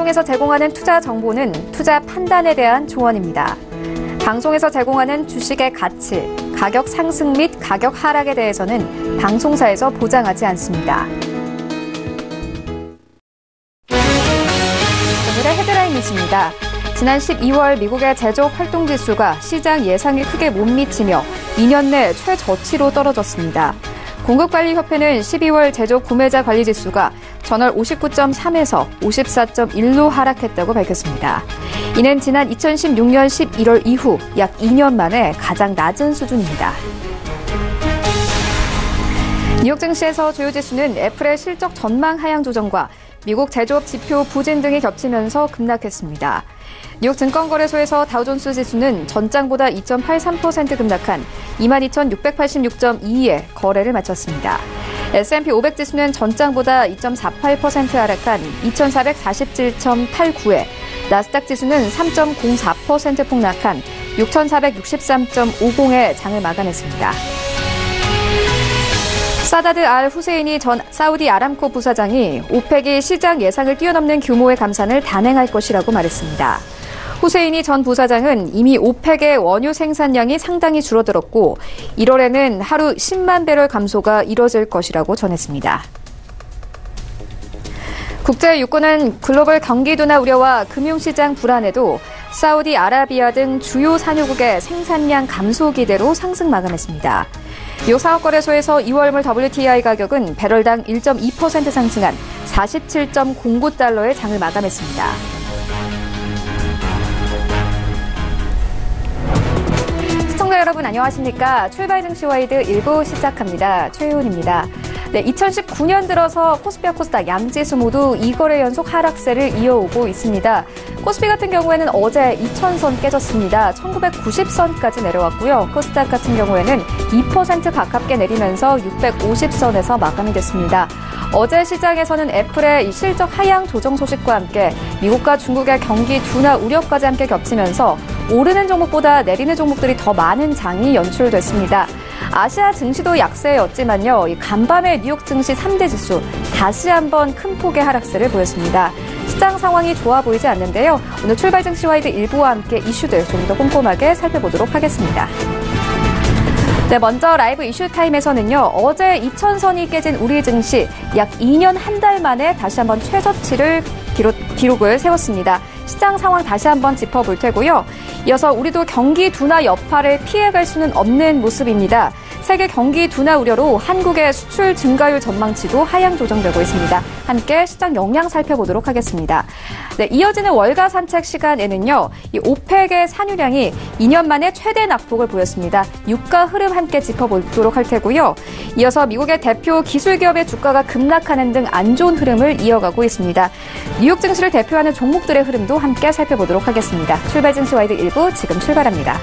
방송에서 제공하는 투자 정보는 투자 판단에 대한 조언입니다. 방송에서 제공하는 주식의 가치, 가격 상승 및 가격 하락에 대해서는 방송사에서 보장하지 않습니다. 오늘의 헤드라인 뉴스입니다. 지난 12월 미국의 제조업 활동지수가 시장 예상에 크게 못 미치며 2년 내 최저치로 떨어졌습니다. 공급관리협회는 12월 제조업 구매자 관리지수가 전월 59.3에서 54.1로 하락했다고 밝혔습니다. 이는 지난 2016년 11월 이후 약 2년 만에 가장 낮은 수준입니다. 뉴욕 증시에서 주요 지수는 애플의 실적 전망 하향 조정과 미국 제조업 지표 부진 등이 겹치면서 급락했습니다. 뉴욕 증권거래소에서 다우존스 지수는 전장보다 2.83% 급락한 22,686.22에 거래를 마쳤습니다. S&P 500 지수는 전장보다 2.48% 하락한 2,447.89에 나스닥 지수는 3.04% 폭락한 6,463.50에 장을 마감했습니다. 사다드 알 후세인이 전 사우디 아람코 부사장이 오펙이 시장 예상을 뛰어넘는 규모의 감산을 단행할 것이라고 말했습니다. 후세인이 전 부사장은 이미 오펙의 원유 생산량이 상당히 줄어들었고 1월에는 하루 10만 배럴 감소가 이뤄질 것이라고 전했습니다. 국제유가는 글로벌 경기 둔화 우려와 금융시장 불안에도 사우디아라비아 등 주요 산유국의 생산량 감소 기대로 상승 마감했습니다. 뉴욕 상업거래소에서 2월물 WTI 가격은 배럴당 1.2% 상승한 47.09달러의 장을 마감했습니다. 시청자 여러분 안녕하십니까? 출발 증시와이드 1부 시작합니다. 최효은입니다. 네, 2019년 들어서 코스피와 코스닥 양지수 모두 2거래 연속 하락세를 이어오고 있습니다. 코스피 같은 경우에는 어제 2,000선 깨졌습니다. 1990선까지 내려왔고요. 코스닥 같은 경우에는 2% 가깝게 내리면서 650선에서 마감이 됐습니다. 어제 시장에서는 애플의 실적 하향 조정 소식과 함께 미국과 중국의 경기 둔화 우려까지 함께 겹치면서 오르는 종목보다 내리는 종목들이 더 많은 장이 연출됐습니다. 아시아 증시도 약세였지만요. 간밤의 뉴욕 증시 3대 지수 다시 한번 큰 폭의 하락세를 보였습니다. 시장 상황이 좋아 보이지 않는데요. 오늘 출발 증시와이드 1부와 함께 이슈들 좀 더 꼼꼼하게 살펴보도록 하겠습니다. 네, 먼저 라이브 이슈 타임에서는요. 어제 2,000선이 깨진 우리 증시 약 2년 한 달 만에 다시 한번 최저치를 기록을 세웠습니다. 시장 상황 다시 한번 짚어볼 테고요. 이어서 우리도 경기 둔화 여파를 피해갈 수는 없는 모습입니다. 세계 경기 둔화 우려로 한국의 수출 증가율 전망치도 하향 조정되고 있습니다. 함께 시장 영향 살펴보도록 하겠습니다. 네, 이어지는 월가 산책 시간에는요. 이 오펙의 산유량이 2년 만에 최대 낙폭을 보였습니다. 유가 흐름 함께 짚어보도록 할 테고요. 이어서 미국의 대표 기술기업의 주가가 급락하는 등 안 좋은 흐름을 이어가고 있습니다. 뉴욕 증시를 대표하는 종목들의 흐름도 함께 살펴보도록 하겠습니다. 출발 증시 와이드 1부 지금 출발합니다.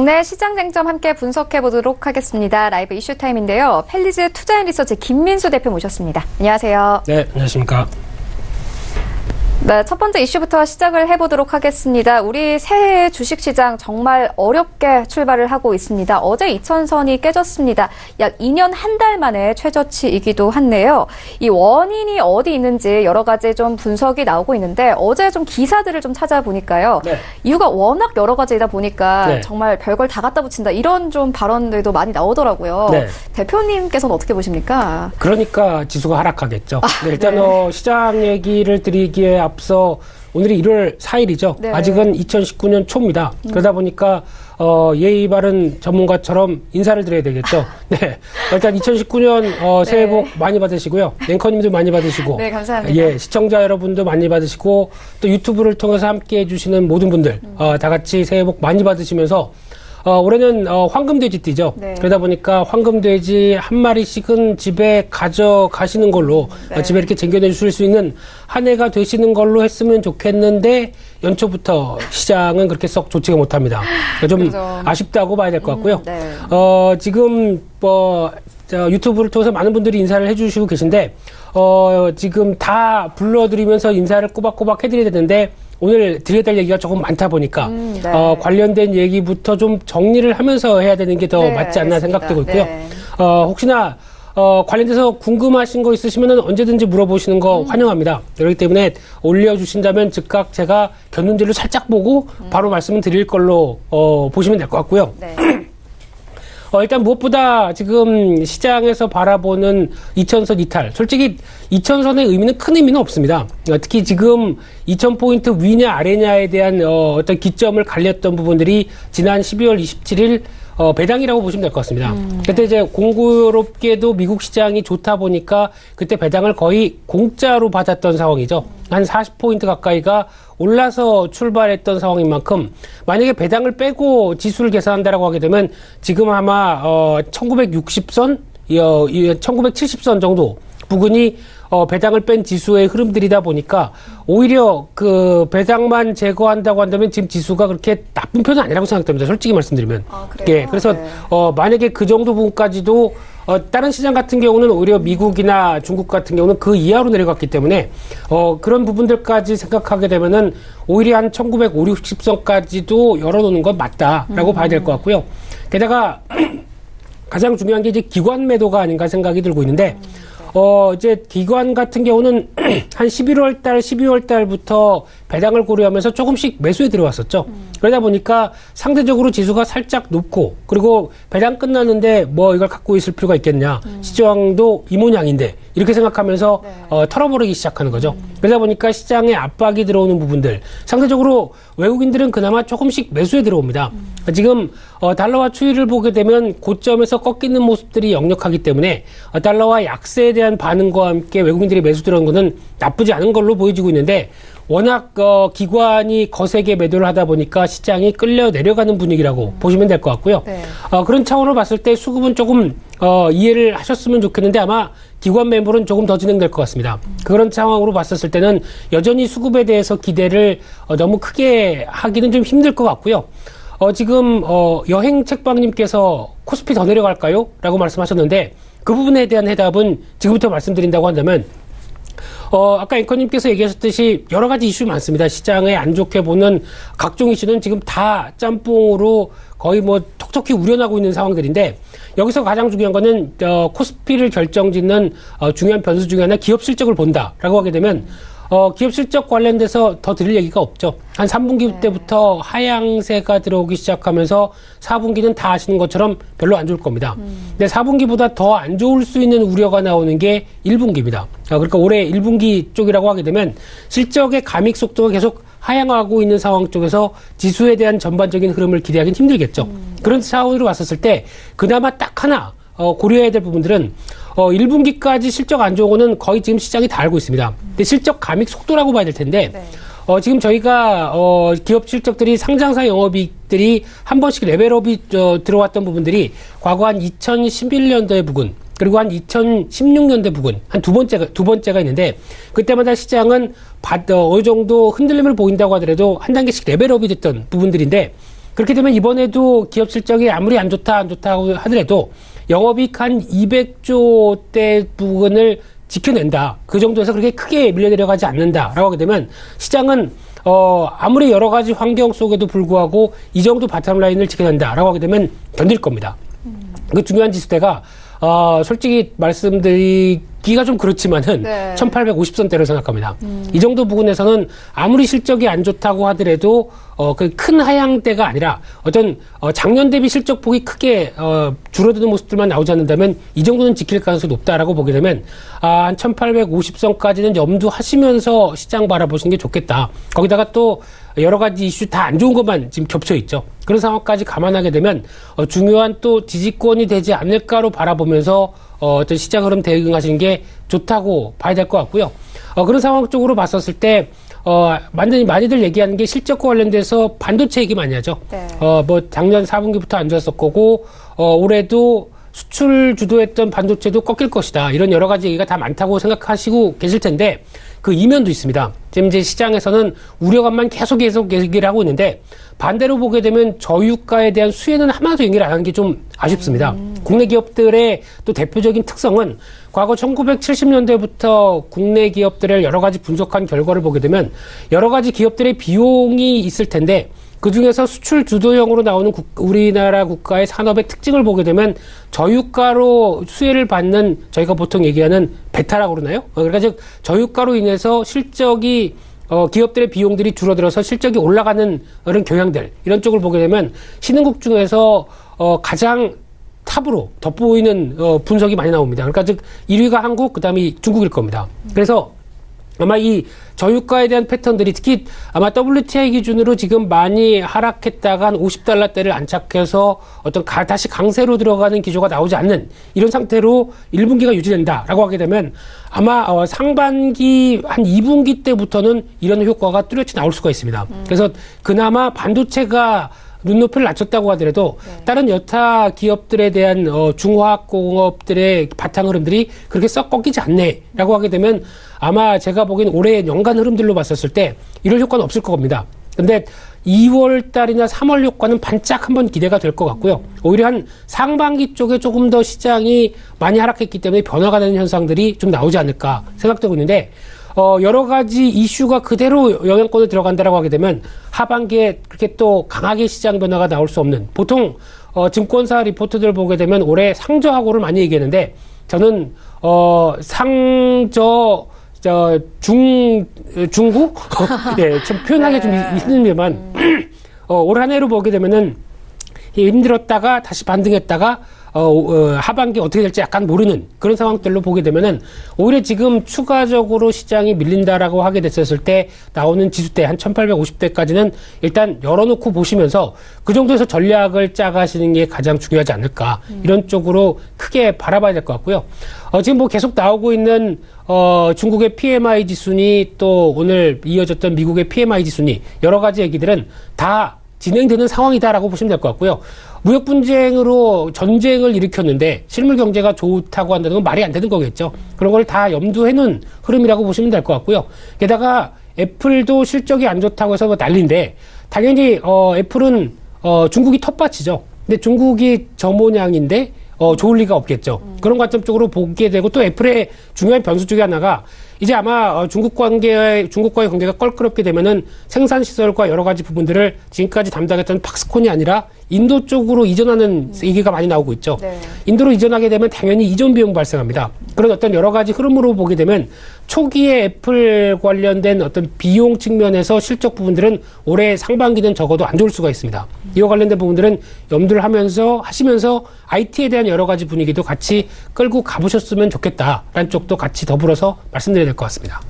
국내 시장 쟁점 함께 분석해 보도록 하겠습니다. 라이브 이슈 타임인데요. 펠리즈 투자앤리서치 김민수 대표 모셨습니다. 안녕하세요. 네, 안녕하십니까. 네, 첫 번째 이슈부터 시작을 해보도록 하겠습니다. 우리 새해 주식시장 정말 어렵게 출발을 하고 있습니다. 어제 2000선이 깨졌습니다. 약 2년 한 달 만에 최저치이기도 한데요. 이 원인이 어디 있는지 여러 가지 좀 분석이 나오고 있는데 어제 좀 기사들을 좀 찾아보니까요. 네. 이유가 워낙 여러 가지이다 보니까 네. 정말 별걸 다 갖다 붙인다. 이런 좀 발언들도 많이 나오더라고요. 네. 대표님께서는 어떻게 보십니까? 그러니까 지수가 하락하겠죠. 네, 일단 네. 시장 얘기를 드리기에 앞서 오늘이 1월 4일이죠. 네. 아직은 2019년 초입니다. 그러다 보니까 예의 바른 전문가처럼 인사를 드려야 되겠죠. 네, 일단 2019년 새해 복 네. 많이 받으시고요. 앵커님도 많이 받으시고, 네, 감사합니다. 예, 시청자 여러분도 많이 받으시고 또 유튜브를 통해서 함께해 주시는 모든 분들 다 같이 새해 복 많이 받으시면서. 올해는 황금돼지띠죠. 네. 그러다 보니까 황금돼지 한 마리씩은 집에 가져가시는 걸로 네. 집에 이렇게 쟁겨내 주실 수 있는 한 해가 되시는 걸로 했으면 좋겠는데 연초부터 시장은 그렇게 썩 좋지가 못합니다. 좀 그렇죠. 아쉽다고 봐야 될 것 같고요. 네. 지금 유튜브를 통해서 많은 분들이 인사를 해주시고 계신데 지금 다 불러드리면서 인사를 꼬박꼬박 해드려야 되는데 오늘 드려야 될 얘기가 조금 많다 보니까 네. 관련된 얘기부터 좀 정리를 하면서 해야 되는 게 더 네, 맞지 않나 알겠습니다. 생각되고 있고요. 네. 혹시나 관련돼서 궁금하신 거 있으시면 언제든지 물어보시는 거 환영합니다. 그렇기 때문에 올려주신다면 즉각 제가 견눈질로 살짝 보고 바로 말씀을 드릴 걸로 보시면 될 것 같고요. 네. 일단 무엇보다 지금 시장에서 바라보는 2000선 이탈. 솔직히 2000선의 의미는 큰 의미는 없습니다. 특히 지금 2000포인트 위냐 아래냐에 대한 어떤 기점을 갈렸던 부분들이 지난 12월 27일 배당이라고 보시면 될 것 같습니다. 그때 이제 공교롭게도 미국 시장이 좋다 보니까 그때 배당을 거의 공짜로 받았던 상황이죠. 한 40포인트 가까이가 올라서 출발했던 상황인 만큼 만약에 배당을 빼고 지수를 계산한다라고 하게 되면 지금 아마 1960선, 1970선 정도 부근이 배당을 뺀 지수의 흐름들이다 보니까 오히려 그 배당만 제거한다고 한다면 지금 지수가 그렇게 나쁜 편은 아니라고 생각됩니다. 솔직히 말씀드리면. 예, 그래서 네. 만약에 그 정도 부분까지도 다른 시장 같은 경우는 오히려 미국이나 중국 같은 경우는 그 이하로 내려갔기 때문에 그런 부분들까지 생각하게 되면은 오히려 한 1950, 60선까지도 열어놓는 건 맞다라고 봐야 될 것 같고요. 게다가 가장 중요한 게 이제 기관 매도가 아닌가 생각이 들고 있는데 이제 기관 같은 경우는 한 11월 달, 12월 달부터 배당을 고려하면서 조금씩 매수에 들어왔었죠. 그러다 보니까 상대적으로 지수가 살짝 높고, 그리고 배당 끝났는데 뭐 이걸 갖고 있을 필요가 있겠냐. 시장도 이 모양인데, 이렇게 생각하면서 네. 털어버리기 시작하는 거죠. 그러다 보니까 시장에 압박이 들어오는 부분들, 상대적으로 외국인들은 그나마 조금씩 매수에 들어옵니다. 지금 달러와 추이를 보게 되면 고점에서 꺾이는 모습들이 역력하기 때문에 달러와 약세에 대한 반응과 함께 외국인들이 매수 들어온 거는 나쁘지 않은 걸로 보여지고 있는데, 워낙 기관이 거세게 매도를 하다 보니까 시장이 끌려 내려가는 분위기라고 보시면 될 것 같고요. 네. 그런 차원으로 봤을 때 수급은 조금 이해를 하셨으면 좋겠는데 아마 기관 매물은 조금 더 진행될 것 같습니다. 그런 상황으로 봤었을 때는 여전히 수급에 대해서 기대를 너무 크게 하기는 좀 힘들 것 같고요. 지금 여행 책방님께서 코스피 더 내려갈까요? 라고 말씀하셨는데 그 부분에 대한 해답은 지금부터 말씀드린다고 한다면 아까 앵커님께서 얘기하셨듯이 여러 가지 이슈 많습니다. 시장에 안 좋게 보는 각종 이슈는 지금 다 짬뽕으로 거의 뭐 톡톡히 우려나고 있는 상황들인데 여기서 가장 중요한 거는 코스피를 결정짓는 중요한 변수 중에 하나 기업 실적을 본다라고 하게 되면 기업 실적 관련돼서 더 드릴 얘기가 없죠. 한 3분기 때부터 하향세가 들어오기 시작하면서 4분기는 다 아시는 것처럼 별로 안 좋을 겁니다. 근데 4분기보다 더 안 좋을 수 있는 우려가 나오는 게 1분기입니다. 그러니까 올해 1분기 쪽이라고 하게 되면 실적의 감익 속도가 계속 하향하고 있는 상황 쪽에서 지수에 대한 전반적인 흐름을 기대하기는 힘들겠죠. 그런 상황으로 왔었을 때 그나마 딱 하나 고려해야 될 부분들은 1분기까지 실적 안 좋은 거는 거의 지금 시장이 다 알고 있습니다. 근데 실적 감익 속도라고 봐야 될 텐데 네. 지금 저희가 기업 실적들이 상장사 영업이익들이 한 번씩 레벨업이 들어왔던 부분들이 과거 한 2011년도의 부분 그리고 한 2016년대 부분 한 두 번째가 있는데 그때마다 시장은 어느 정도 흔들림을 보인다고 하더라도 한 단계씩 레벨업이 됐던 부분들인데 그렇게 되면 이번에도 기업 실적이 아무리 안 좋다고 하더라도 영업이익 한 200조대 부분을 지켜낸다. 그 정도에서 그렇게 크게 밀려내려가지 않는다라고 하게 되면 시장은 아무리 여러 가지 환경 속에도 불구하고 이 정도 바텀 라인을 지켜낸다라고 하게 되면 견딜 겁니다. 그 중요한 지수대가 솔직히 말씀드리기가 좀 그렇지만은 네. 1850선대로 생각합니다. 이 정도 부분에서는 아무리 실적이 안 좋다고 하더라도 그 큰 하향대가 아니라 어떤 작년 대비 실적 폭이 크게 줄어드는 모습들만 나오지 않는다면 이 정도는 지킬 가능성이 높다라고 보게 되면 한 1850선까지는 염두하시면서 시장 바라보시는 게 좋겠다. 거기다가 또 여러 가지 이슈 다 안 좋은 것만 지금 겹쳐 있죠. 그런 상황까지 감안하게 되면 중요한 또 지지권이 되지 않을까로 바라보면서 어떤 시장 흐름 대응하시는 게 좋다고 봐야 될 것 같고요. 그런 상황 쪽으로 봤었을 때 많이들 얘기하는 게 실적과 관련돼서 반도체 얘기 많이 하죠. 네. 뭐 작년 4분기부터 안 좋았을 거고 올해도 수출 주도했던 반도체도 꺾일 것이다. 이런 여러 가지 얘기가 다 많다고 생각하시고 계실 텐데 그 이면도 있습니다. 지금 이제 시장에서는 우려감만 계속 얘기를 하고 있는데 반대로 보게 되면 저유가에 대한 수혜는 하나도 얘기를 안 하는 게 좀 아쉽습니다. 국내 기업들의 또 대표적인 특성은 과거 1970년대부터 국내 기업들을 여러 가지 분석한 결과를 보게 되면 여러 가지 기업들의 비용이 있을 텐데 그 중에서 수출 주도형으로 나오는 우리나라 국가의 산업의 특징을 보게 되면 저유가로 수혜를 받는 저희가 보통 얘기하는 베타라고 그러나요? 그러니까 즉 저유가로 인해서 실적이 기업들의 비용들이 줄어들어서 실적이 올라가는 그런 경향들 이런 쪽을 보게 되면 신흥국 중에서 가장 탑으로 돋보이는 분석이 많이 나옵니다. 그러니까 즉 1위가 한국, 그다음이 중국일 겁니다. 그래서 아마 이 저유가에 대한 패턴들이 특히 아마 WTI 기준으로 지금 많이 하락했다가 한 $50대를 안착해서 어떤 다시 강세로 들어가는 기조가 나오지 않는 이런 상태로 1분기가 유지된다라고 하게 되면 아마 상반기 한 2분기 때부터는 이런 효과가 뚜렷이 나올 수가 있습니다. 그래서 그나마 반도체가 눈높이를 낮췄다고 하더라도 네. 다른 여타 기업들에 대한 중화학공업들의 바탕 흐름들이 그렇게 썩 꺾이지 않네라고 하게 되면 아마 제가 보기엔 올해 연간 흐름들로 봤었을 때 이럴 효과는 없을 겁니다. 근데 2월 달이나 3월 효과는 반짝 한번 기대가 될 것 같고요. 오히려 한 상반기 쪽에 조금 더 시장이 많이 하락했기 때문에 변화가 되는 현상들이 좀 나오지 않을까 생각되고 있는데 여러 가지 이슈가 그대로 영향권을 들어간다라고 하게 되면 하반기에 그렇게 또 강하게 시장 변화가 나올 수 없는 보통 증권사 리포트들 보게 되면 올해 상저하고를 많이 얘기했는데 저는 중구 예, 좀 표현하기 좀 힘들지만 올 한 해로 보게 되면은 힘들었다가 다시 반등했다가 하반기 어떻게 될지 약간 모르는 그런 상황들로 보게 되면은 오히려 지금 추가적으로 시장이 밀린다라고 하게 됐었을 때 나오는 지수대 한 1850대까지는 일단 열어놓고 보시면서 그 정도에서 전략을 짜가시는 게 가장 중요하지 않을까 이런 쪽으로 크게 바라봐야 될 것 같고요. 지금 뭐 계속 나오고 있는 중국의 PMI 지수니 또 오늘 이어졌던 미국의 PMI 지수니 여러 가지 얘기들은 다 진행되는 상황이다라고 보시면 될 것 같고요. 무역 분쟁으로 전쟁을 일으켰는데 실물 경제가 좋다고 한다는 건 말이 안 되는 거겠죠. 그런 걸 다 염두해 놓은 흐름이라고 보시면 될 것 같고요. 게다가 애플도 실적이 안 좋다고 해서 뭐 난리인데 당연히 애플은 중국이 텃밭이죠. 근데 중국이 저 모양인데 좋을 리가 없겠죠. 그런 관점 쪽으로 보게 되고 또 애플의 중요한 변수 중에 하나가 이제 아마 중국과의 관계가 껄끄럽게 되면은 생산시설과 여러 가지 부분들을 지금까지 담당했던 팍스콘이 아니라 인도 쪽으로 이전하는 얘기가 많이 나오고 있죠. 네. 인도로 이전하게 되면 당연히 이전 비용 발생합니다. 그런 어떤 여러 가지 흐름으로 보게 되면 초기에 애플 관련된 어떤 비용 측면에서 실적 부분들은 올해 상반기는 적어도 안 좋을 수가 있습니다. 이와 관련된 부분들은 염두를 하시면서 IT에 대한 여러 가지 분위기도 같이 끌고 가보셨으면 좋겠다라는 쪽도 같이 더불어서 말씀드려야 될 것 같습니다.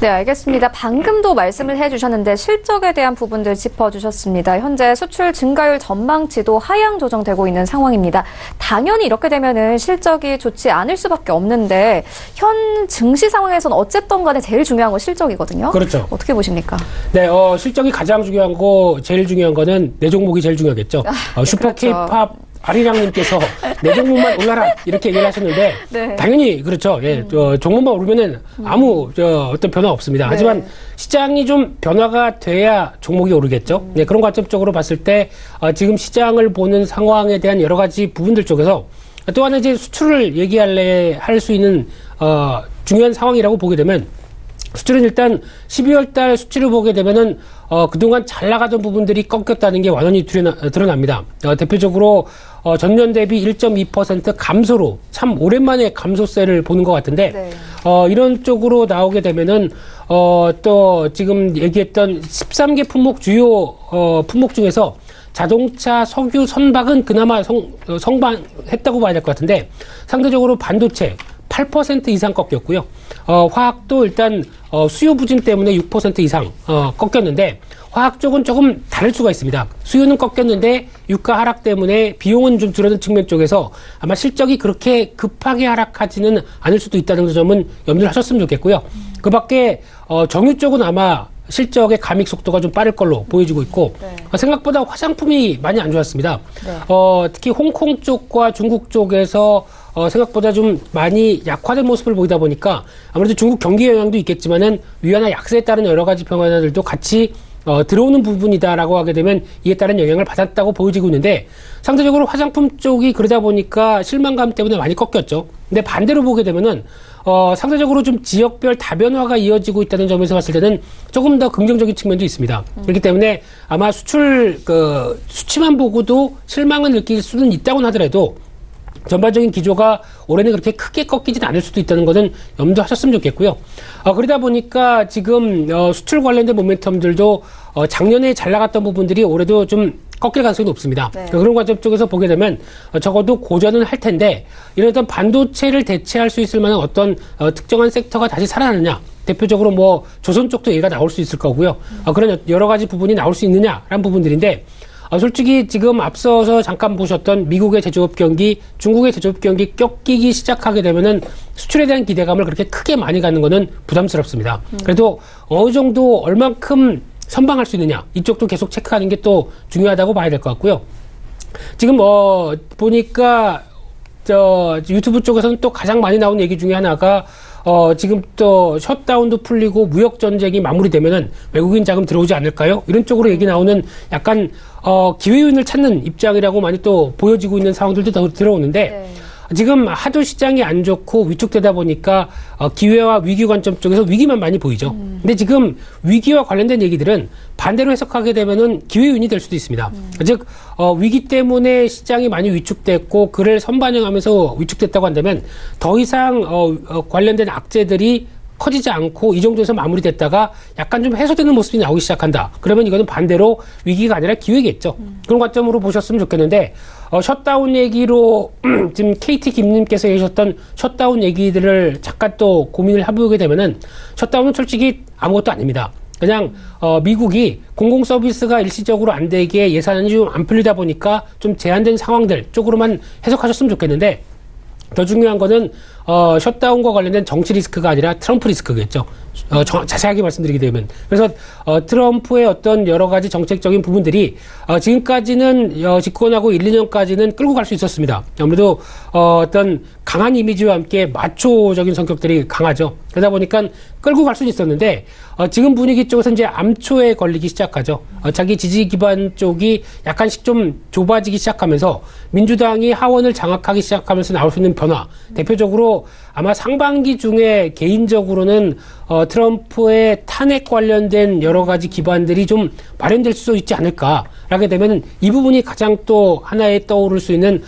네, 알겠습니다. 방금도 말씀을 해주셨는데 실적에 대한 부분들 짚어주셨습니다. 현재 수출 증가율 전망치도 하향 조정되고 있는 상황입니다. 당연히 이렇게 되면은 실적이 좋지 않을 수밖에 없는데 현 증시 상황에서는 어쨌든 간에 제일 중요한 건 실적이거든요. 그렇죠. 어떻게 보십니까? 네, 실적이 가장 중요한 거, 제일 중요한 거는 내 종목이 제일 중요하겠죠. 네, 슈퍼 K-팝 아리랑님께서 내 종목만 올라라 이렇게 얘기를 하셨는데 네. 당연히 그렇죠. 예, 종목만 오르면은 아무 어떤 변화 없습니다. 네. 하지만 시장이 좀 변화가 돼야 종목이 오르겠죠. 네, 그런 관점적으로 봤을 때 지금 시장을 보는 상황에 대한 여러 가지 부분들 쪽에서 또 하나 이제 수출을 할 수 있는 중요한 상황이라고 보게 되면 수출은 일단 12월 달 수치를 보게 되면은 그동안 잘 나가던 부분들이 꺾였다는 게 완연히 드러납니다. 대표적으로 전년 대비 1.2% 감소로 참 오랜만에 감소세를 보는 것 같은데 네. 이런 쪽으로 나오게 되면은 또 지금 얘기했던 13개 품목 주요 품목 중에서 자동차, 석유, 선박은 그나마 성방했다고 봐야 될 것 같은데 상대적으로 반도체 8% 이상 꺾였고요. 화학도 일단 수요 부진 때문에 6% 이상 꺾였는데 화학 쪽은 조금 다를 수가 있습니다. 수요는 꺾였는데 유가 하락 때문에 비용은 좀 줄어든 측면 쪽에서 아마 실적이 그렇게 급하게 하락하지는 않을 수도 있다는 점은 염두를 하셨으면 좋겠고요. 그 밖에 정유 쪽은 아마 실적의 감익 속도가 좀 빠를 걸로 보여지고 있고 네. 생각보다 화장품이 많이 안 좋았습니다. 네. 특히 홍콩 쪽과 중국 쪽에서 생각보다 좀 많이 약화된 모습을 보이다 보니까 아무래도 중국 경기 영향도 있겠지만은 위안화 약세에 따른 여러 가지 변화들도 같이 들어오는 부분이다라고 하게 되면 이에 따른 영향을 받았다고 보여지고 있는데 상대적으로 화장품 쪽이 그러다 보니까 실망감 때문에 많이 꺾였죠. 근데 반대로 보게 되면은 상대적으로 좀 지역별 다변화가 이어지고 있다는 점에서 봤을 때는 조금 더 긍정적인 측면도 있습니다. 그렇기 때문에 아마 수치만 보고도 실망을 느낄 수는 있다고는 하더라도 전반적인 기조가 올해는 그렇게 크게 꺾이진 않을 수도 있다는 것은 염두하셨으면 좋겠고요. 그러다 보니까 지금 수출 관련된 모멘텀들도 작년에 잘 나갔던 부분들이 올해도 좀 꺾일 가능성이 높습니다. 네. 그런 관점 쪽에서 보게 되면 적어도 고전은 할 텐데 이런 어떤 반도체를 대체할 수 있을 만한 어떤 특정한 섹터가 다시 살아나느냐. 대표적으로 뭐 조선 쪽도 얘기가 나올 수 있을 거고요. 그런 여러 가지 부분이 나올 수 있느냐라는 부분들인데 솔직히 지금 앞서서 잠깐 보셨던 미국의 제조업 경기, 중국의 제조업 경기 꺾이기 시작하게 되면은 수출에 대한 기대감을 그렇게 크게 많이 갖는 거는 부담스럽습니다. 그래도 어느 정도 얼만큼 선방할 수 있느냐 이쪽도 계속 체크하는 게 또 중요하다고 봐야 될 것 같고요. 지금 보니까 유튜브 쪽에서는 또 가장 많이 나온 얘기 중에 하나가 지금 또 셧다운도 풀리고 무역 전쟁이 마무리되면은 외국인 자금 들어오지 않을까요? 이런 쪽으로 얘기 나오는 약간 기회 요인을 찾는 입장이라고 많이 또 보여지고 있는 상황들도 더 들어오는데 네. 지금 하도 시장이 안 좋고 위축되다 보니까 기회와 위기 관점 쪽에서 위기만 많이 보이죠. 근데 지금 위기와 관련된 얘기들은 반대로 해석하게 되면은 기회 요인이 될 수도 있습니다. 즉 위기 때문에 시장이 많이 위축됐고 그를 선반영하면서 위축됐다고 한다면 더 이상 관련된 악재들이 커지지 않고 이 정도에서 마무리됐다가 약간 좀 해소되는 모습이 나오기 시작한다. 그러면 이거는 반대로 위기가 아니라 기회겠죠. 그런 관점으로 보셨으면 좋겠는데 셧다운 얘기로 지금 KT 김님께서 얘기하셨던 셧다운 얘기들을 잠깐 또 고민을 해보게 되면은 셧다운은 솔직히 아무것도 아닙니다. 그냥 미국이 공공 서비스가 일시적으로 안 되게 예산이 좀 안 풀리다 보니까 좀 제한된 상황들 쪽으로만 해석하셨으면 좋겠는데 더 중요한 거는 셧다운과 관련된 정치 리스크가 아니라 트럼프 리스크겠죠. 자세하게 말씀드리게 되면. 그래서 트럼프의 어떤 여러 가지 정책적인 부분들이 지금까지는 집권하고 1, 2년까지는 끌고 갈 수 있었습니다. 아무래도 어떤 강한 이미지와 함께 마초적인 성격들이 강하죠. 그러다 보니까 끌고 갈 수는 있었는데 지금 분위기 쪽에서 이제 암초에 걸리기 시작하죠. 자기 지지 기반 쪽이 약간씩 좀 좁아지기 시작하면서 민주당이 하원을 장악하기 시작하면서 나올 수 있는 변화. 대표적으로 아마 상반기 중에 개인적으로는 트럼프의 탄핵 관련된 여러 가지 기반들이 좀 마련될 수 있지 않을까. 라게 되면 이 부분이 가장 또 하나에 떠오를 수 있는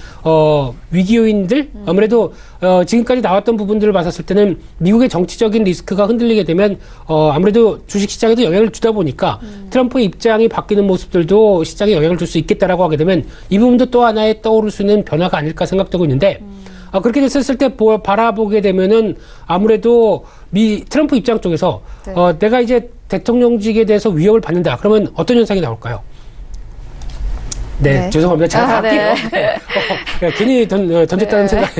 위기 요인들 아무래도 지금까지 나왔던 부분들을 봤었을 때는 미국의 정치적인 리스크가 흔들리게 되면 아무래도 주식시장에도 영향을 주다 보니까 트럼프의 입장이 바뀌는 모습들도 시장에 영향을 줄 수 있겠다라고 하게 되면 이 부분도 또 하나에 떠오를 수 있는 변화가 아닐까 생각되고 있는데 그렇게 됐을 때 바라보게 되면은 아무래도 트럼프 입장 쪽에서 네. 내가 이제 대통령직에 대해서 위협을 받는다. 그러면 어떤 현상이 나올까요? 네, 죄송합니다. 제가 다 할게요. 괜히 던졌다는 생각,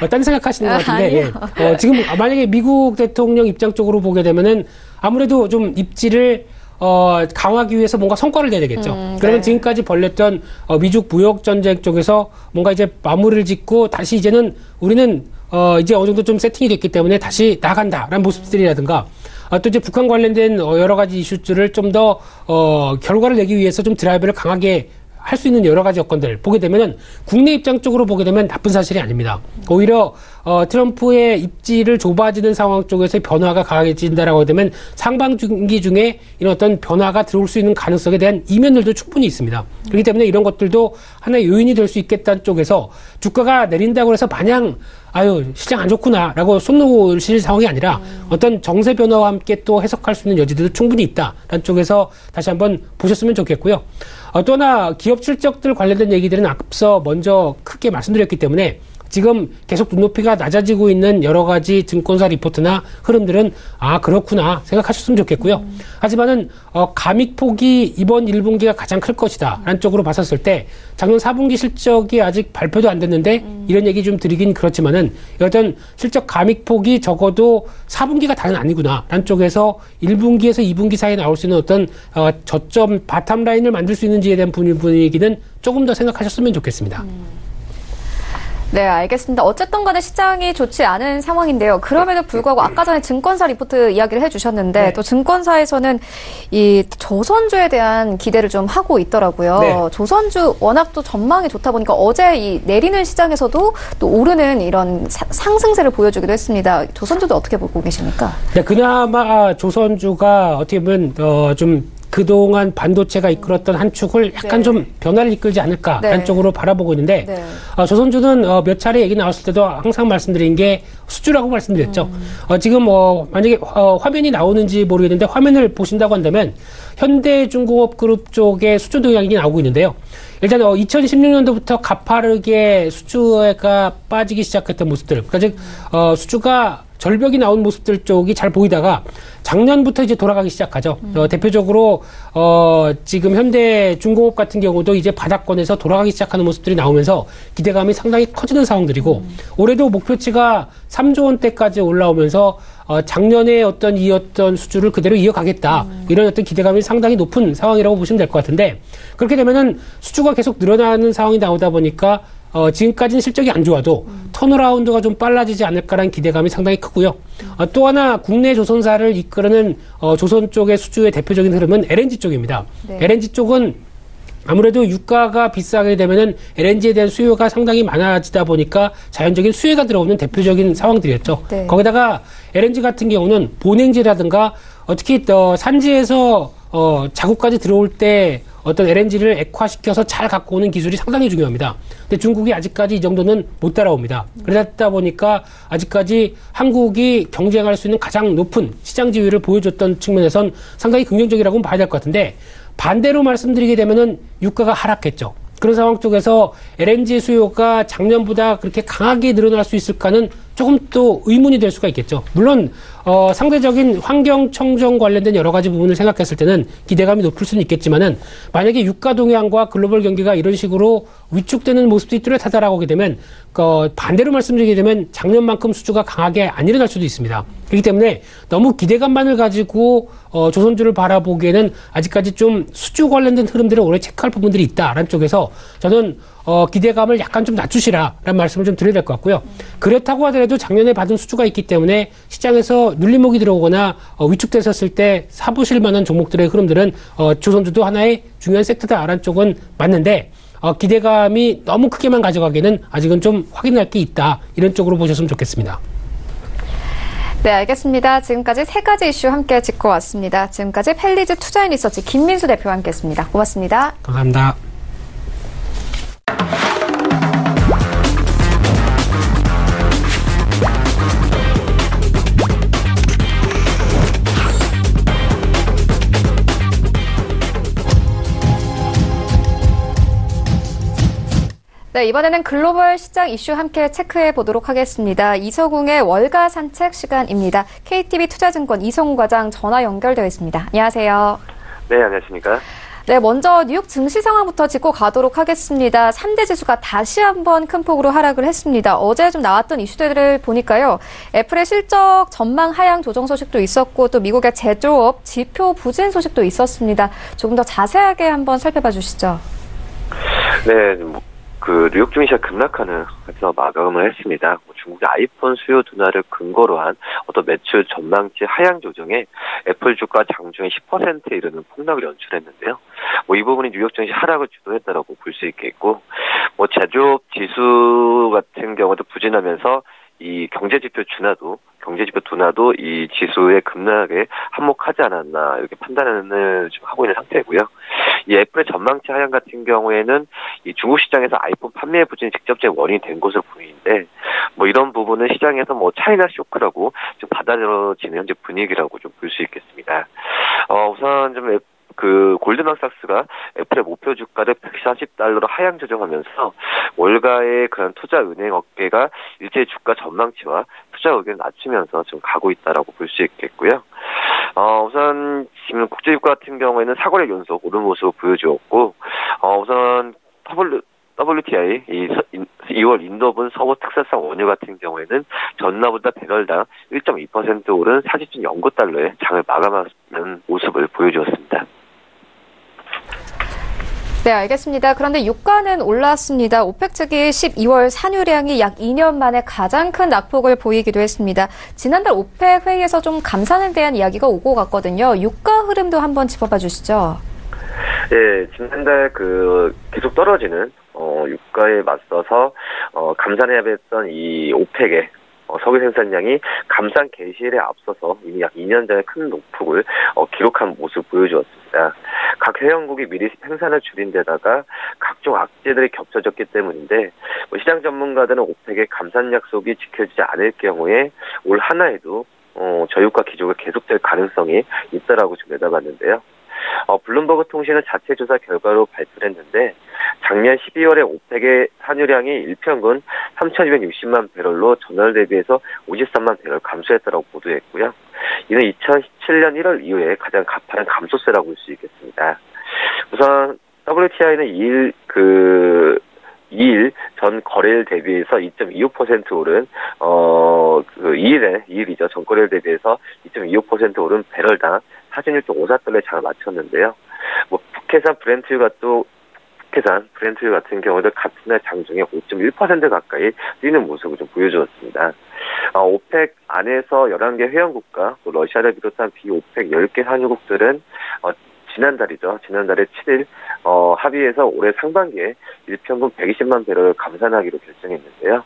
딴 생각하시는 것 같은데, 지금 만약에 미국 대통령 입장 쪽으로 보게 되면은 아무래도 좀 입지를 강화하기 위해서 뭔가 성과를 내야 되겠죠. 그러면 지금까지 벌렸던 미중 무역 전쟁 쪽에서 뭔가 이제 마무리를 짓고 다시 이제는 우리는 이제 어느 정도 좀 세팅이 됐기 때문에 다시 나간다라는 모습들이라든가 또 이제 북한 관련된 여러 가지 이슈들을 좀 더 결과를 내기 위해서 좀 드라이브를 강하게 할 수 있는 여러 가지 여건들 보게 되면은 국내 입장 쪽으로 보게 되면 나쁜 사실이 아닙니다. 오히려 트럼프의 입지를 좁아지는 상황 쪽에서 변화가 강해진다라고 하게 되면 상반기 중에 이런 어떤 변화가 들어올 수 있는 가능성에 대한 이면들도 충분히 있습니다. 그렇기 때문에 이런 것들도 하나의 요인이 될 수 있겠다는 쪽에서 주가가 내린다고 해서 마냥 아유 시장 안 좋구나라고 손 놓으실 상황이 아니라 어떤 정세 변화와 함께 또 해석할 수 있는 여지들도 충분히 있다라는 쪽에서 다시 한번 보셨으면 좋겠고요. 또 하나 기업 실적들 관련된 얘기들은 앞서 먼저 크게 말씀드렸기 때문에 지금 계속 눈높이가 낮아지고 있는 여러 가지 증권사 리포트나 흐름들은 아 그렇구나 생각하셨으면 좋겠고요. 하지만은 감익폭이 이번 1분기가 가장 클 것이다 라는 쪽으로 봤었을 때 작년 4분기 실적이 아직 발표도 안 됐는데 이런 얘기 좀 드리긴 그렇지만은 어떤 실적 감익폭이 적어도 4분기가 다는 아니구나 라는 쪽에서 1분기에서 2분기 사이에 나올 수 있는 어떤 저점 바텀 라인을 만들 수 있는지에 대한 분위기는 조금 더 생각하셨으면 좋겠습니다. 네, 알겠습니다. 어쨌든 간에 시장이 좋지 않은 상황인데요. 그럼에도 불구하고 아까 전에 증권사 리포트 이야기를 해주셨는데 네. 또 증권사에서는 이 조선주에 대한 기대를 좀 하고 있더라고요. 네. 조선주 워낙 또 전망이 좋다 보니까 어제 이 내리는 시장에서도 또 오르는 이런 상승세를 보여주기도 했습니다. 조선주도 어떻게 보고 계십니까? 네, 그나마 조선주가 어떻게 보면 좀 그동안 반도체가 이끌었던 한 축을 약간 네. 좀 변화를 이끌지 않을까 네. 하는 쪽으로 바라보고 있는데 네. 조선주는 몇 차례 얘기 나왔을 때도 항상 말씀드린 게 수주라고 말씀드렸죠. 지금 만약에 화면이 나오는지 모르겠는데 화면을 보신다고 한다면 현대중공업 그룹 쪽에 수주 동향이 나오고 있는데요. 일단 2016년도부터 가파르게 수주가 빠지기 시작했던 모습들, 그러니까 즉 수주가 절벽이 나온 모습들 쪽이 잘 보이다가 작년부터 이제 돌아가기 시작하죠. 대표적으로 지금 현대중공업 같은 경우도 이제 바닥권에서 돌아가기 시작하는 모습들이 나오면서 기대감이 상당히 커지는 상황들이고 올해도 목표치가 3조 원대까지 올라오면서 작년에 이었던 수주를 그대로 이어가겠다. 이런 어떤 기대감이 상당히 높은 상황이라고 보시면 될 것 같은데 그렇게 되면은 수주가 계속 늘어나는 상황이 나오다 보니까 지금까지는 실적이 안 좋아도 턴어라운드가 좀 빨라지지 않을까라는 기대감이 상당히 크고요. 또 하나 국내 조선사를 이끄는 조선 쪽의 수주의 대표적인 흐름은 LNG 쪽입니다. 네. LNG 쪽은 아무래도 유가가 비싸게 되면은 LNG에 대한 수요가 상당히 많아지다 보니까 자연적인 수혜가 들어오는 대표적인 상황들이었죠. 네. 거기다가 LNG 같은 경우는 본행지라든가 특히 산지에서 자국까지 들어올 때 어떤 LNG를 액화시켜서 잘 갖고 오는 기술이 상당히 중요합니다. 근데 중국이 아직까지 이 정도는 못 따라옵니다. 그러다 보니까 아직까지 한국이 경쟁할 수 있는 가장 높은 시장 지위를 보여줬던 측면에선 상당히 긍정적이라고 봐야 될 것 같은데 반대로 말씀드리게 되면은 유가가 하락했죠. 그런 상황 쪽에서 LNG 수요가 작년보다 그렇게 강하게 늘어날 수 있을까는 조금 또 의문이 될 수가 있겠죠. 물론 상대적인 환경 청정 관련된 여러 가지 부분을 생각했을 때는 기대감이 높을 수는 있겠지만은 만약에 유가 동향과 글로벌 경기가 이런 식으로 위축되는 모습이 뚜렷하다라고 하게 되면 반대로 말씀드리게 되면 작년만큼 수주가 강하게 안 일어날 수도 있습니다. 그렇기 때문에 너무 기대감만을 가지고 조선주를 바라보기에는 아직까지 좀 수주 관련된 흐름들을 오래 체크할 부분들이 있다라는 쪽에서 저는 기대감을 약간 좀 낮추시라라는 말씀을 좀 드려야 될 것 같고요. 그렇다고 하더라도 작년에 받은 수주가 있기 때문에 시장에서 눌림목이 들어오거나 위축됐었을 때 사보실 만한 종목들의 흐름들은 조선주도 하나의 중요한 섹터다라는 쪽은 맞는데 기대감이 너무 크게만 가져가기에는 아직은 좀 확인할 게 있다. 이런 쪽으로 보셨으면 좋겠습니다. 네, 알겠습니다. 지금까지 세 가지 이슈 함께 짚고 왔습니다. 지금까지 펠리즈 투자인리서치 김민수 대표와 함께했습니다. 고맙습니다. 감사합니다. 네, 이번에는 글로벌 시장 이슈 함께 체크해 보도록 하겠습니다. 이서궁의 월가 산책 시간입니다. KTB 투자증권 이성우 과장 전화 연결되어 있습니다. 안녕하세요. 네, 안녕하십니까. 네, 먼저 뉴욕 증시 상황부터 짚고 가도록 하겠습니다. 3대 지수가 다시 한번 큰 폭으로 하락을 했습니다. 어제 좀 나왔던 이슈들을 보니까요. 애플의 실적 전망 하향 조정 소식도 있었고 또 미국의 제조업 지표 부진 소식도 있었습니다. 조금 더 자세하게 한번 살펴봐 주시죠. 네, 뉴욕 증시가 급락하는 그래서 마감을 했습니다. 중국의 아이폰 수요 둔화를 근거로 한 어떤 매출 전망치 하향 조정에 애플 주가 장중에 10%에 이르는 폭락을 연출했는데요. 이 부분이 뉴욕 증시 하락을 주도했다라고 볼 수 있겠고, 제조업 지수 같은 경우도 부진하면서 이 경제지표 둔화도 이 지수의 급락에 한몫하지 않았나 이렇게 판단을 좀 하고 있는 상태고요. 이 애플의 전망치 하향 같은 경우에는 이 중국 시장에서 아이폰 판매 부진이 직접적인 원인이 된 것으로 보이는데, 이런 부분은 시장에서 차이나 쇼크라고 좀 받아들여지는 현재 분위기라고 좀 볼 수 있겠습니다. 우선 좀 골드만삭스가 애플의 목표 주가를 $140로 하향 조정하면서 월가의 그런 투자 은행 업계가 일제히 주가 전망치와 투자 의견을 낮추면서 좀 가고 있다라고 볼 수 있겠고요. 우선 지금 국제유가 같은 경우에는 4거래 연속 오른 모습을 보여주었고, 우선 WTI 2월 인도분 서부 특사성 원유 같은 경우에는 전날보다 배럴당 1.2% 오른 40.09달러의 장을 마감하는 모습을 보여주었습니다. 네, 알겠습니다. 그런데 유가는 올랐습니다. 오펙 측이 12월 산유량이 약 2년 만에 가장 큰 낙폭을 보이기도 했습니다. 지난달 오펙 회의에서 좀 감산에 대한 이야기가 오고 갔거든요. 유가 흐름도 한번 짚어봐 주시죠. 예, 지난달 계속 떨어지는 유가에 맞서서 감산해야 했던 이 오펙의 석유 생산량이 감산 개시일에 앞서서 이미 약 2년 전에 큰 높폭을 기록한 모습을 보여주었습니다. 각 회원국이 미리 생산을 줄인 데다가 각종 악재들이 겹쳐졌기 때문인데, 시장 전문가들은 오펙의 감산 약속이 지켜지지 않을 경우에 올 한해에도 저유가 기조가 계속될 가능성이 있다라고 좀 내다봤는데요. 블룸버그 통신은 자체 조사 결과로 발표를 했는데, 작년 12월에 오펙의 산유량이 일평균 3,260만 배럴로 전월 대비해서 53만 배럴 감소했다고 보도했고요. 이는 2017년 1월 이후에 가장 가파른 감소세라고 볼 수 있겠습니다. 우선 WTI는 2일 전 거래일 대비해서 2.25% 오른 2일이죠. 전 거래일 대비해서 2.25% 오른 배럴당 41.54달러의 장을 마쳤는데요. 북해산 브렌트유 같은 경우도 같은 날 장중에 5.1% 가까이 뛰는 모습을 좀 보여주었습니다. 오펙 안에서 11개 회원국과 또 러시아를 비롯한 비오펙 10개 산유국들은 지난달에 7일 합의해서 올해 상반기에 일평균 120만 배럴을 감산하기로 결정했는데요.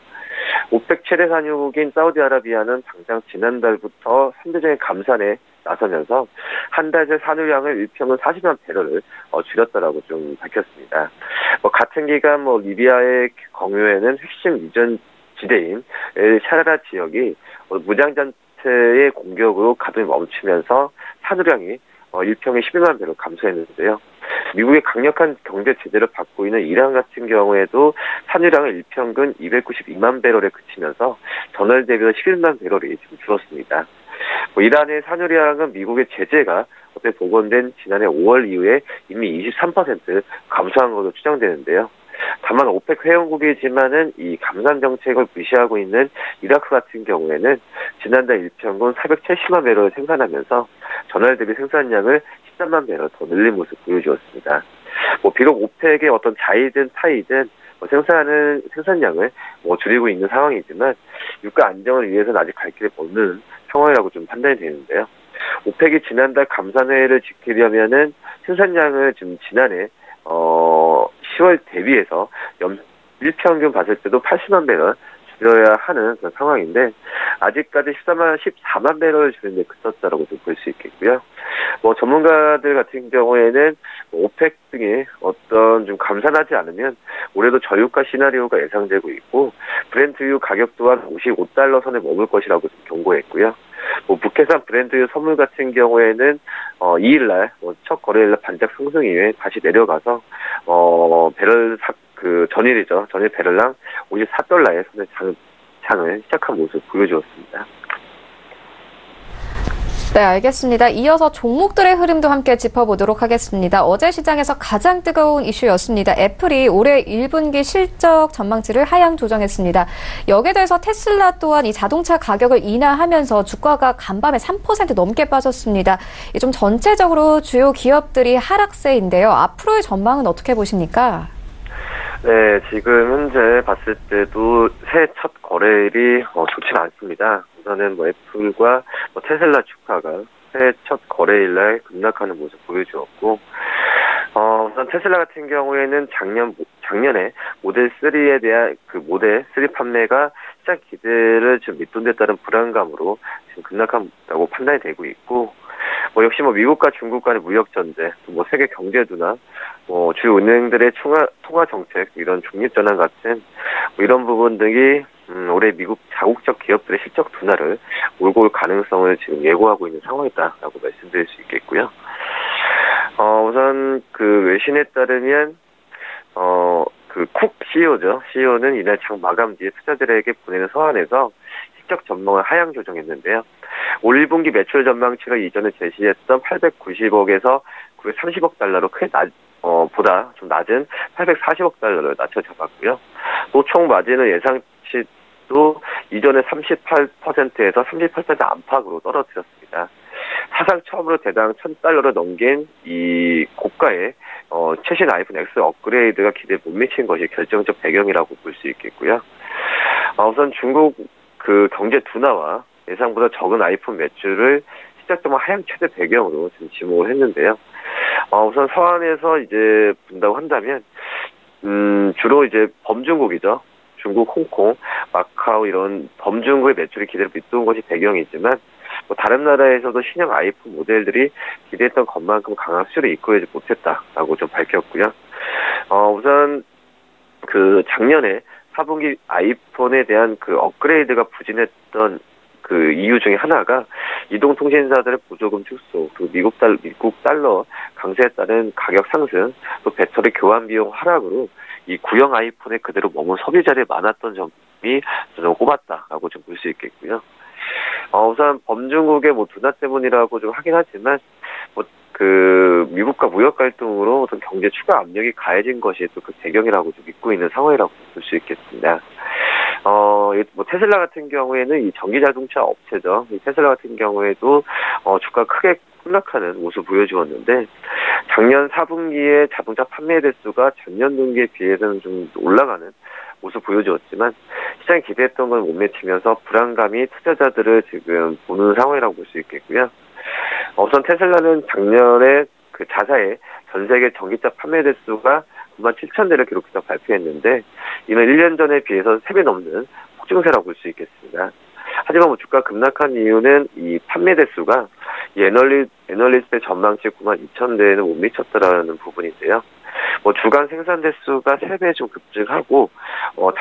오펙 최대 산유국인 사우디아라비아는 당장 지난달부터 3대적인 감산에 나서면서 한 달 새 산유량을 일평균 40만 배럴을 줄였다라고 좀 밝혔습니다. 같은 기간 리비아의 경우에는 핵심 이전 지대인 샤라라 지역이 무장전체의 공격으로 가동이 멈추면서 산유량이 일평에 11만 배럴 감소했는데요. 미국의 강력한 경제 제재를 받고 있는 이란 같은 경우에도 산유량은 일평균 292만 배럴에 그치면서 전월 대비해서 11만 배럴이 좀 줄었습니다. 이란의 산유량은 미국의 제재가 복원된 지난해 5월 이후에 이미 23% 감소한 것으로 추정되는데요. 다만 오펙 회원국이지만은 이 감산 정책을 무시하고 있는 이라크 같은 경우에는 지난달 일평균 470만 배럴을 생산하면서 전월 대비 생산량을 13만 배럴 더 늘린 모습 보여주었습니다. 비록 오펙의 어떤 자이든 타이든 생산량을 줄이고 있는 상황이지만 유가 안정을 위해서는 아직 갈 길이 없는 상황이라고 좀 판단이 되는데요. 오펙이 지난달 감산회의를 지키려면은 생산량을 지금 지난해 10월 대비해서 일평균 봤을 때도 80만 배럴 줄여야 하는 그런 상황인데, 아직까지 14만 배럴 줄이는데 그쳤다라고 좀 볼 수 있겠고요. 전문가들 같은 경우에는 오펙 등이 어떤 좀 감산하지 않으면 올해도 저유가 시나리오가 예상되고 있고, 브렌트유 가격 또한 55달러 선에 머물 것이라고 좀 경고했고요. 북해산 브렌트유 선물 같은 경우에는 2일날 첫 거래일날 반짝 상승 이후에 다시 내려가서 전일 배럴당 54달러에 장을 시작한 모습 보여주었습니다. 네, 알겠습니다. 이어서 종목들의 흐름도 함께 짚어보도록 하겠습니다. 어제 시장에서 가장 뜨거운 이슈였습니다. 애플이 올해 1분기 실적 전망치를 하향 조정했습니다. 여기에 대해서 테슬라 또한 이 자동차 가격을 인하하면서 주가가 간밤에 3% 넘게 빠졌습니다. 좀 전체적으로 주요 기업들이 하락세인데요. 앞으로의 전망은 어떻게 보십니까? 네, 지금 현재 봤을 때도 새해 첫 거래일이 좋지는 않습니다. 우선은 애플과 테슬라 주가가 새해 첫 거래일날 급락하는 모습 보여주었고, 우선 테슬라 같은 경우에는 작년에 모델 3에 대한 모델 3 판매가 시장 기대를 좀 밑돈에 따른 불안감으로 지금 급락한다고 판단이 되고 있고, 역시 미국과 중국 간의 무역 전쟁, 또 세계 경제도나 주요 은행들의 통화 정책, 이런 중립 전환 같은 이런 부분들이 올해 미국 자국적 기업들의 실적 둔화를 몰고 올 가능성을 지금 예고하고 있는 상황이다라고 말씀드릴 수 있겠고요. 우선 외신에 따르면 쿡 CEO죠. CEO는 이날 장 마감 뒤에 투자자들에게 보내는 서한에서 실적 전망을 하향 조정했는데요. 올 1분기 매출 전망치가 이전에 제시했던 890억에서 930억 달러로 보다 좀 낮은 840억 달러를 낮춰 잡았고요. 또 총 마진은 예상치도 이전의 38%에서 38% 안팎으로 떨어뜨렸습니다. 사상 처음으로 대당 1,000달러를 넘긴 이 고가의 최신 아이폰 X 업그레이드가 기대에 못 미친 것이 결정적 배경이라고 볼 수 있겠고요. 우선 중국 경제 둔화와 예상보다 적은 아이폰 매출을 시작 전망 하향 최대 배경으로 지금 지목을 했는데요. 우선 서한에서 이제 본다고 한다면 주로 이제 범중국이죠. 중국, 홍콩, 마카오 이런 범중국의 매출이 기대를 밑도는 것이 배경이지만 다른 나라에서도 신형 아이폰 모델들이 기대했던 것만큼 강한 수주를 이끌지 못했다라고 좀 밝혔고요. 우선 작년에 4분기 아이폰에 대한 업그레이드가 부진했던 이유 중에 하나가 이동통신사들의 보조금 축소, 미국 달러 강세에 따른 가격 상승, 또 배터리 교환 비용 하락으로 이 구형 아이폰에 그대로 머문 소비자들이 많았던 점이 좀 꼽았다라고 좀 볼 수 있겠고요. 우선 범중국의 둔화 때문이라고 좀 하긴 하지만 미국과 무역 갈등으로 어떤 경제 추가 압력이 가해진 것이 또 배경이라고 좀 믿고 있는 상황이라고 볼 수 있겠습니다. 테슬라 같은 경우에는 이 전기 자동차 업체죠. 이 테슬라 같은 경우에도 주가 크게 급락하는 모습을 보여주었는데 작년 4분기에 자동차 판매 대수가 전년 동기에 비해서는 좀 올라가는 모습 보여주었지만 시장이 기대했던 걸 못 미치면서 불안감이 투자자들을 지금 보는 상황이라고 볼 수 있겠고요. 우선 테슬라는 작년에 자사의 전 세계 전기차 판매 대수가 97,000대를 기록해서 발표했는데 이는 1년 전에 비해서 3배 넘는 폭증세라고 볼 수 있겠습니다. 하지만 주가 급락한 이유는 이 판매 대수가 이 애널리스트의 전망치 92,000대에는 못 미쳤다라는 부분인데요. 주간 생산 대수가 3배 좀 급증하고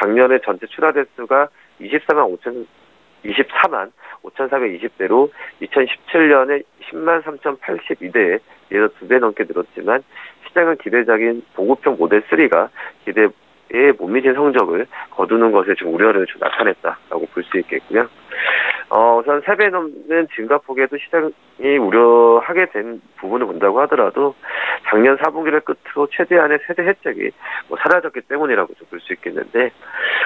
작년에 전체 출하 대수가 24만 5,420대로 2017년에 10만 3,082대에 이어서 2배 넘게 늘었지만 시장은 기대작인 보급형 모델 3가 기대에 못 미친 성적을 거두는 것에 좀 우려를 좀 나타냈다라고 볼 수 있겠고요. 우선 3배 넘는 증가폭에도 시장이 우려하게 된 부분을 본다고 하더라도 작년 4분기를 끝으로 최대한의 세대 혜택이 사라졌기 때문이라고 좀 볼 수 있겠는데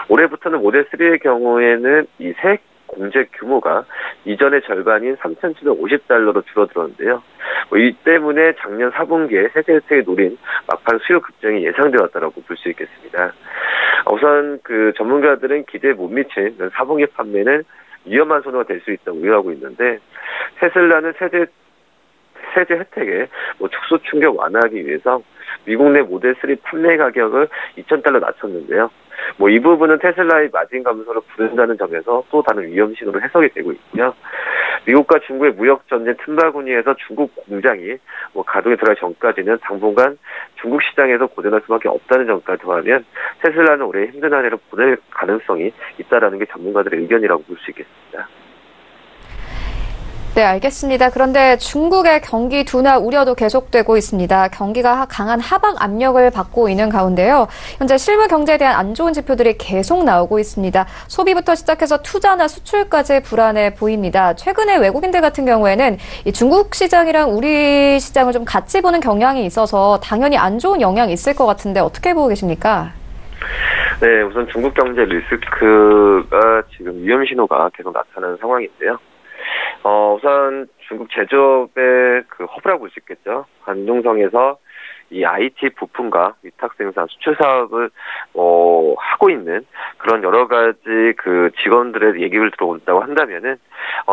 올해부터는 모델 3의 경우에는 이 세액 공제 규모가 이전의 절반인 3,750달러로 줄어들었는데요. 이 때문에 작년 4분기에 세제 혜택에 노린 막판 수요 급증이 예상되었다라고 볼 수 있겠습니다. 우선 전문가들은 기대에 못 미친 4분기 판매는 위험한 선호가 될 수 있다고 우려하고 있는데 테슬라는 세제 혜택에 축소 충격 완화하기 위해서 미국 내 모델 3 판매 가격을 2,000달러 낮췄는데요. 이 부분은 테슬라의 마진 감소를 부른다는 점에서 또 다른 위험 신호로 해석이 되고 있고요. 미국과 중국의 무역 전쟁 틈바구니에서 중국 공장이 가동에 들어가기 전까지는 당분간 중국 시장에서 고전할 수밖에 없다는 점까지 더하면 테슬라는 올해 힘든 한 해를 보낼 가능성이 있다라는 게 전문가들의 의견이라고 볼 수 있겠습니다. 네, 알겠습니다. 그런데 중국의 경기 둔화 우려도 계속되고 있습니다. 경기가 강한 하방 압력을 받고 있는 가운데요. 현재 실물 경제에 대한 안 좋은 지표들이 계속 나오고 있습니다. 소비부터 시작해서 투자나 수출까지 불안해 보입니다. 최근에 외국인들 같은 경우에는 이 중국 시장이랑 우리 시장을 좀 같이 보는 경향이 있어서 당연히 안 좋은 영향이 있을 것 같은데 어떻게 보고 계십니까? 네, 우선 중국 경제 리스크가 지금 위험 신호가 계속 나타나는 상황인데요. 우선 중국 제조업의 그 허브라고 볼 수 있겠죠. 관동성에서 이 IT 부품과 위탁 생산, 수출 사업을 하고 있는 그런 여러 가지 그 직원들의 얘기를 들어온다고 한다면은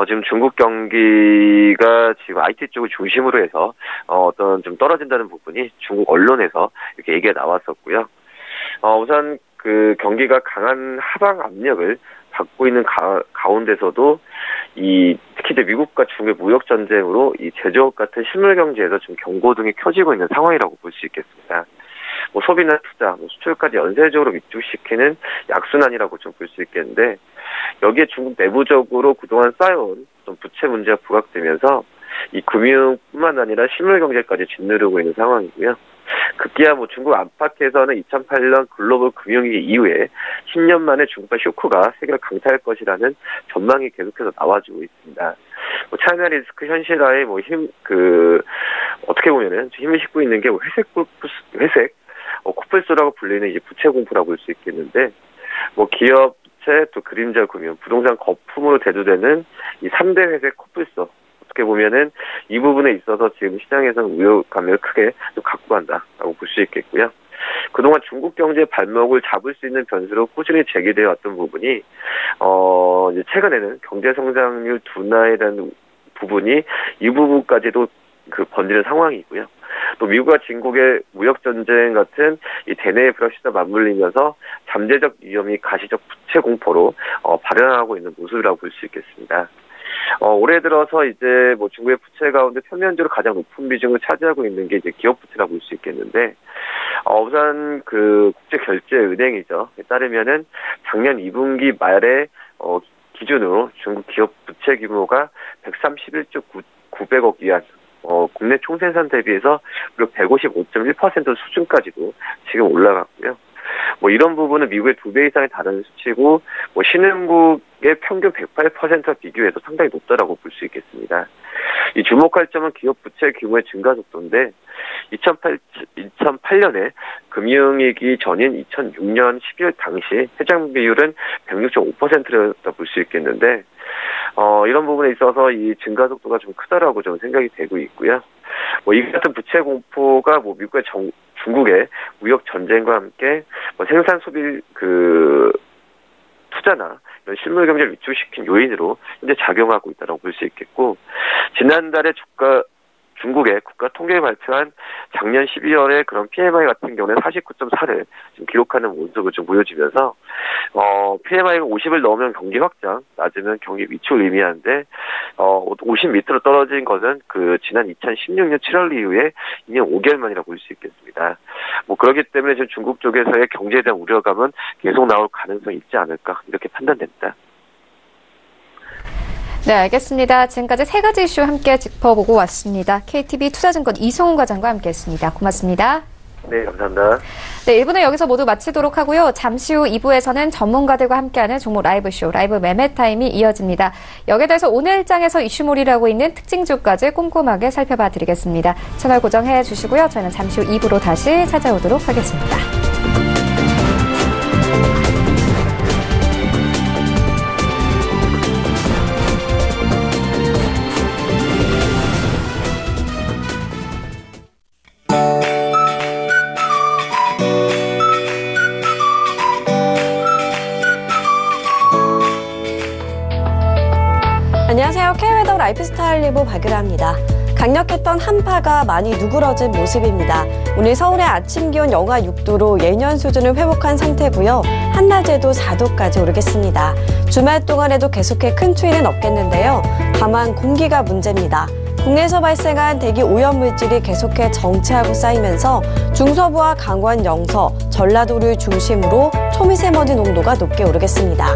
지금 중국 경기가 지금 IT 쪽을 중심으로 해서 어떤 좀 떨어진다는 부분이 중국 언론에서 이렇게 얘기가 나왔었고요. 우선 그 경기가 강한 하방 압력을 받고 있는 가운데서도 특히 이제 미국과 중국의 무역 전쟁으로 이 제조업 같은 실물 경제에서 좀 경고등이 켜지고 있는 상황이라고 볼 수 있겠습니다. 소비나 투자, 수출까지 연쇄적으로 위축시키는 약순환이라고 좀 볼 수 있겠는데, 여기에 중국 내부적으로 그동안 쌓여온 좀 부채 문제가 부각되면서 이 금융뿐만 아니라 실물 경제까지 짓누르고 있는 상황이고요. 급기야 중국 안팎에서는 2008년 글로벌 금융위기 이후에 10년 만에 중국과 쇼크가 세계를 강타할 것이라는 전망이 계속해서 나와주고 있습니다. 차이나 리스크 현실화에 어떻게 보면은 힘을 싣고 있는 게 회색 코뿔소라고 불리는 이제 부채 공포라고 볼 수 있겠는데, 기업 부채 또 그림자 금융, 부동산 거품으로 대두되는 이 3대 회색 코뿔소. 어떻게 보면은 이 부분에 있어서 지금 시장에서는 우려감을 크게 좀 갖고 간다라고 볼 수 있겠고요. 그동안 중국 경제의 발목을 잡을 수 있는 변수로 꾸준히 제기되어 왔던 부분이 이제 최근에는 경제 성장률 둔화에 대한 부분이 이 부분까지도 번지는 상황이고요. 또 미국과 중국의 무역 전쟁 같은 이 대내의 불확실성과 맞물리면서 잠재적 위험이 가시적 부채 공포로 발현하고 있는 모습이라고 볼 수 있겠습니다. 올해 들어서 이제 중국의 부채 가운데 표면적으로 가장 높은 비중을 차지하고 있는 게 이제 기업 부채라고 볼 수 있겠는데, 우선 국제결제은행이죠. 따르면은 작년 2분기 말에 기준으로 중국 기업 부채 규모가 131조 900억 위안, 국내 총생산 대비해서 무려 155.1% 수준까지도 지금 올라갔고요. 이런 부분은 미국의 2배 이상에 달하는 수치고, 신흥국의 평균 108%와 비교해서 상당히 높다라고 볼 수 있겠습니다. 이 주목할 점은 기업 부채 규모의 증가 속도인데, 2008년에 금융위기 전인 2006년 12월 당시 해당 비율은 106.5%였다 볼 수 있겠는데, 이런 부분에 있어서 이 증가 속도가 좀 크다라고 좀 생각이 되고 있고요. 이 같은 부채 공포가 미국과 중국의 무역 전쟁과 함께 생산 소비 투자나 이런 실물 경제를 위축시킨 요인으로 현재 작용하고 있다고 볼 수 있겠고, 지난달에 중국의 국가 통계에 발표한 작년 12월에 그런 PMI 같은 경우는 49.4를 지금 기록하는 모습을 좀 보여주면서, PMI가 50을 넘으면 경기 확장, 낮으면 경기 위축을 의미하는데, 50 밑으로 떨어진 것은 지난 2016년 7월 이후에 2년 5개월 만이라고 볼 수 있겠습니다. 그렇기 때문에 지금 중국 쪽에서의 경제에 대한 우려감은 계속 나올 가능성이 있지 않을까, 이렇게 판단됩니다. 네, 알겠습니다. 지금까지 세 가지 이슈 함께 짚어보고 왔습니다. KTB 투자증권 이승훈 과장과 함께했습니다. 고맙습니다. 네, 감사합니다. 네, 1부는 여기서 모두 마치도록 하고요. 잠시 후 2부에서는 전문가들과 함께하는 종목 라이브쇼, 라이브 매매 타임이 이어집니다. 여기에 대해서 오늘 장에서 이슈몰이를 하고 있는 특징주까지 꼼꼼하게 살펴봐 드리겠습니다. 채널 고정해 주시고요. 저희는 잠시 후 2부로 다시 찾아오도록 하겠습니다. 안녕하세요. K웨더 라이프스타일 리뷰 박유라입니다. 강력했던 한파가 많이 누그러진 모습입니다. 오늘 서울의 아침 기온 영하 6도로 예년 수준을 회복한 상태고요. 한낮에도 4도까지 오르겠습니다. 주말 동안에도 계속해 큰 추위는 없겠는데요. 다만 공기가 문제입니다. 국내에서 발생한 대기 오염물질이 계속해 정체하고 쌓이면서 중서부와 강원 영서, 전라도를 중심으로 초미세먼지 농도가 높게 오르겠습니다.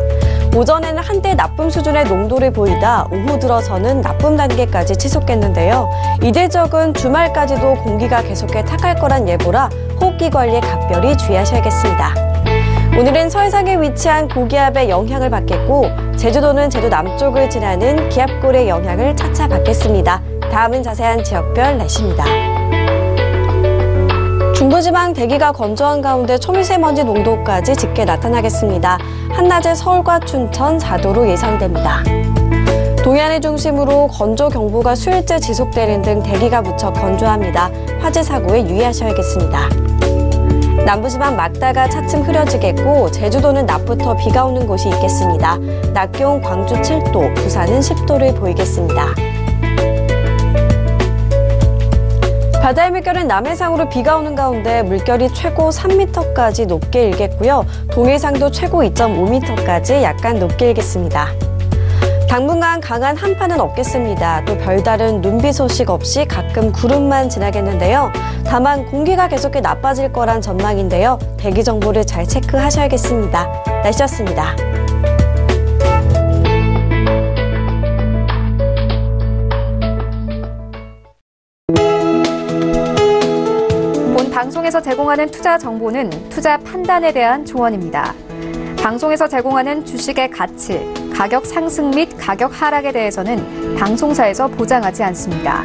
오전에는 한때 나쁨 수준의 농도를 보이다 오후 들어서는 나쁨 단계까지 치솟겠는데요. 이대적은 주말까지도 공기가 계속해 탁할 거란 예보라 호흡기 관리에 각별히 주의하셔야겠습니다. 오늘은 서해상에 위치한 고기압의 영향을 받겠고 제주도는 제주 남쪽을 지나는 기압골의 영향을 차차 받겠습니다. 다음은 자세한 지역별 날씨입니다. 중부지방 대기가 건조한 가운데 초미세먼지 농도까지 짙게 나타나겠습니다. 한낮에 서울과 춘천 4도로 예상됩니다. 동해안을 중심으로 건조경보가 수일째 지속되는 등 대기가 무척 건조합니다. 화재 사고에 유의하셔야겠습니다. 남부지방 막다가 차츰 흐려지겠고 제주도는 낮부터 비가 오는 곳이 있겠습니다. 낮 기온 광주 7도, 부산은 10도를 보이겠습니다. 바다의 물결은 남해상으로 비가 오는 가운데 물결이 최고 3m까지 높게 일겠고요. 동해상도 최고 2.5m까지 약간 높게 일겠습니다. 당분간 강한 한파는 없겠습니다. 또 별다른 눈비 소식 없이 가끔 구름만 지나겠는데요. 다만 공기가 계속해 나빠질 거란 전망인데요. 대기 정보를 잘 체크하셔야겠습니다. 날씨였습니다. 방송에서 제공하는 투자 정보는 투자 판단에 대한 조언입니다. 방송에서 제공하는 주식의 가치, 가격 상승 및 가격 하락에 대해서는 방송사에서 보장하지 않습니다.